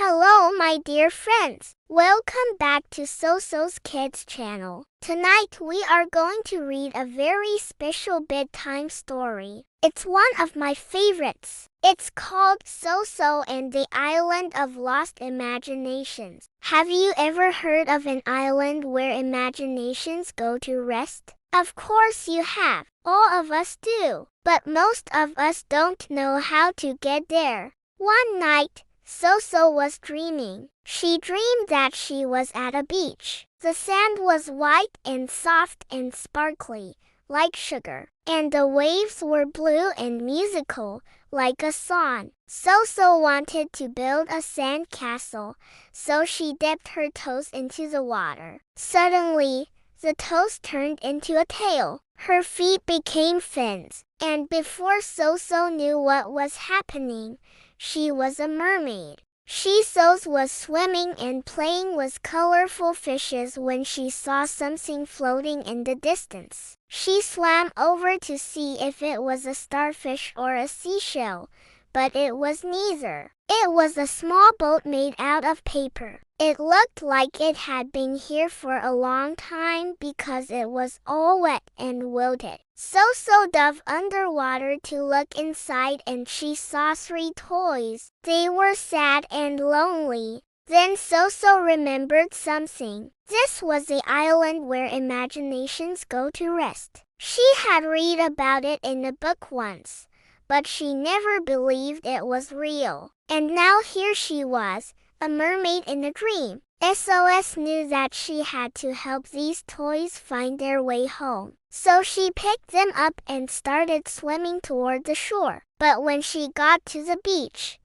Hello, my dear friends. Welcome back to Soso Kids Channel. Tonight we are going to read a very special bedtime story. It's one of my favorites. It's called Soso and the Island of Lost Imaginations. Have you ever heard of an island where imaginations go to rest? Of course you have. All of us do. But most of us don't know how to get there. One night, Soso was dreaming. She dreamed that she was at a beach. The sand was white and soft and sparkly, like sugar, and the waves were blue and musical, like a song. Soso wanted to build a sand castle, so she dipped her toes into the water. Suddenly, the toes turned into a tail. Her feet became fins, and before Soso knew what was happening, she was a mermaid. Soso was swimming and playing with colorful fishes when she saw something floating in the distance. She swam over to see if it was a starfish or a seashell, but it was neither. It was a small boat made out of paper. It looked like it had been here for a long time because it was all wet and wilted. Soso dove underwater to look inside and she saw 3 toys. They were sad and lonely. Then Soso remembered something. This was the island where imaginations go to rest. She had read about it in a book once, but she never believed it was real. And now here she was, a mermaid in a dream. SOS knew that she had to help these toys find their way home. So she picked them up and started swimming toward the shore. But when she got to the beach,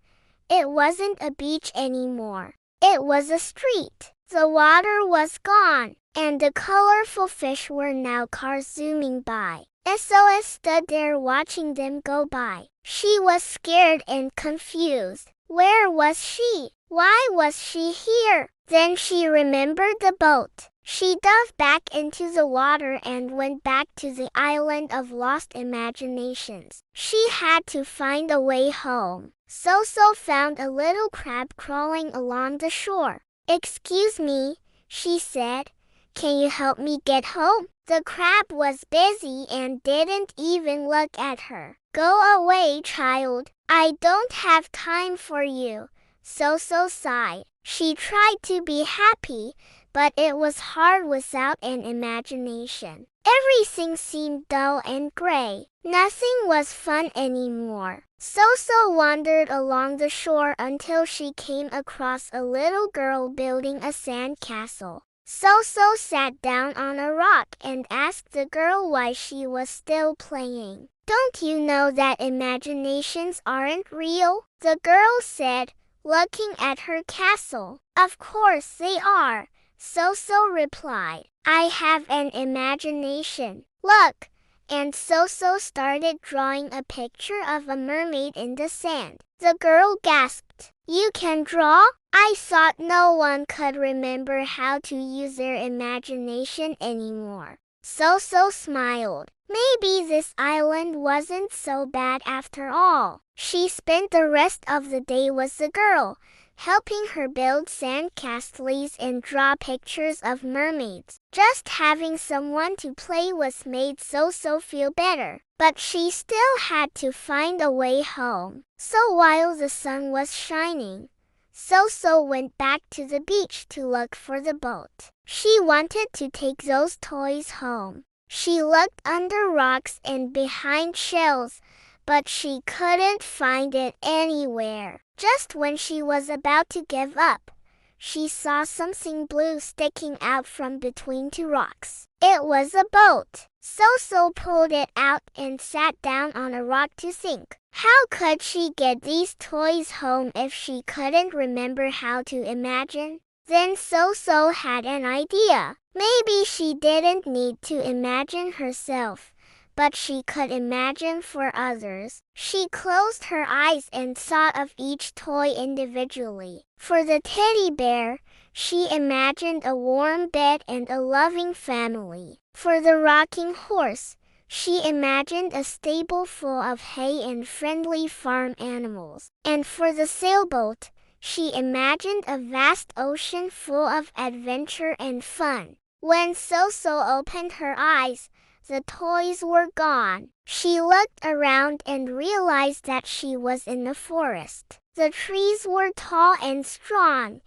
it wasn't a beach anymore. It was a street. The water was gone, and the colorful fish were now cars zooming by. SOS stood there watching them go by. She was scared and confused. Where was she? Why was she here? Then she remembered the boat. She dove back into the water and went back to the island of lost imaginations. She had to find a way home. Soso found a little crab crawling along the shore. "Excuse me," she said. "Can you help me get home?" The crab was busy and didn't even look at her. "Go away, child. I don't have time for you," Soso sighed. She tried to be happy, but it was hard without an imagination. Everything seemed dull and gray. Nothing was fun anymore. Soso wandered along the shore until she came across a little girl building a sand castle. Soso sat down on a rock and asked the girl why she was still playing. "Don't you know that imaginations aren't real?" the girl said, looking at her castle. "Of course they are," Soso replied. "I have an imagination. Look." And Soso started drawing a picture of a mermaid in the sand. The girl gasped. "You can draw? I thought no one could remember how to use their imagination anymore." Soso smiled. Maybe this island wasn't so bad after all. She spent the rest of the day with the girl, helping her build sand castles and draw pictures of mermaids. Just having someone to play with made Soso feel better. But she still had to find a way home. So while the sun was shining, Soso went back to the beach to look for the boat. She wanted to take those toys home. She looked under rocks and behind shells, but she couldn't find it anywhere. Just when she was about to give up, she saw something blue sticking out from between 2 rocks. It was a boat. Soso pulled it out and sat down on a rock to think. How could she get these toys home if she couldn't remember how to imagine? Then Soso had an idea. Maybe she didn't need to imagine herself, but she could imagine for others. She closed her eyes and thought of each toy individually. For the teddy bear, she imagined a warm bed and a loving family. For the rocking horse, she imagined a stable full of hay and friendly farm animals. And for the sailboat, She imagined a vast ocean full of adventure and fun. When Soso opened her eyes, the toys were gone. She looked around and realized that she was in the forest. The trees were tall and strong,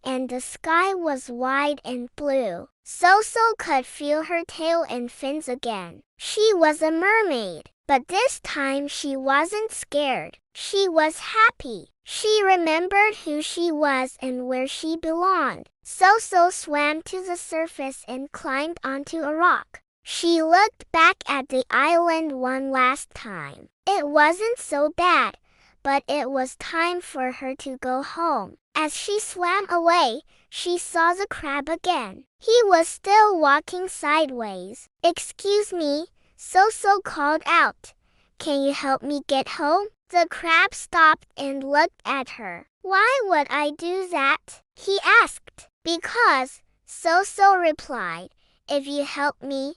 and the sky was wide and blue. Soso could feel her tail and fins again. She was a mermaid, but this time she wasn't scared. She was happy. She remembered who she was and where she belonged. Soso swam to the surface and climbed onto a rock. She looked back at the island one last time. It wasn't so bad, but it was time for her to go home. As she swam away, she saw the crab again. He was still walking sideways. "Excuse me," Soso called out. "Can you help me get home?" The crab stopped and looked at her. "Why would I do that?" he asked. "Because," Soso replied, "if you help me,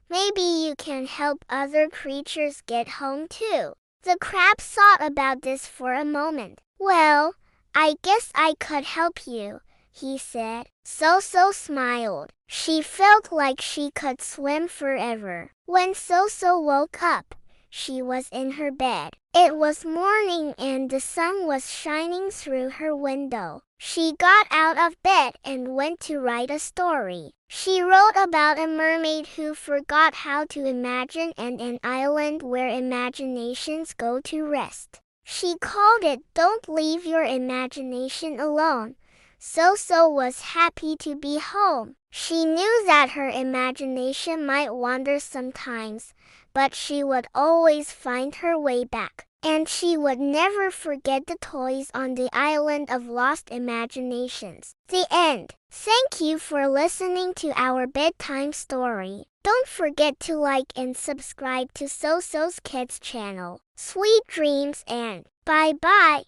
maybe you can help other creatures get home too." The crab thought about this for a moment. "Well, I guess I could help you," he said. Soso smiled. She felt like she could swim forever. When Soso woke up, she was in her bed. It was morning and the sun was shining through her window. She got out of bed and went to write a story. She wrote about a mermaid who forgot how to imagine and an island where imaginations go to rest. She called it "Don't Leave Your Imagination Alone." Soso was happy to be home. She knew that her imagination might wander sometimes, but she would always find her way back. And she would never forget the toys on the island of lost imaginations. The end. Thank you for listening to our bedtime story. Don't forget to like and subscribe to Soso's Kids Channel. Sweet dreams and bye-bye.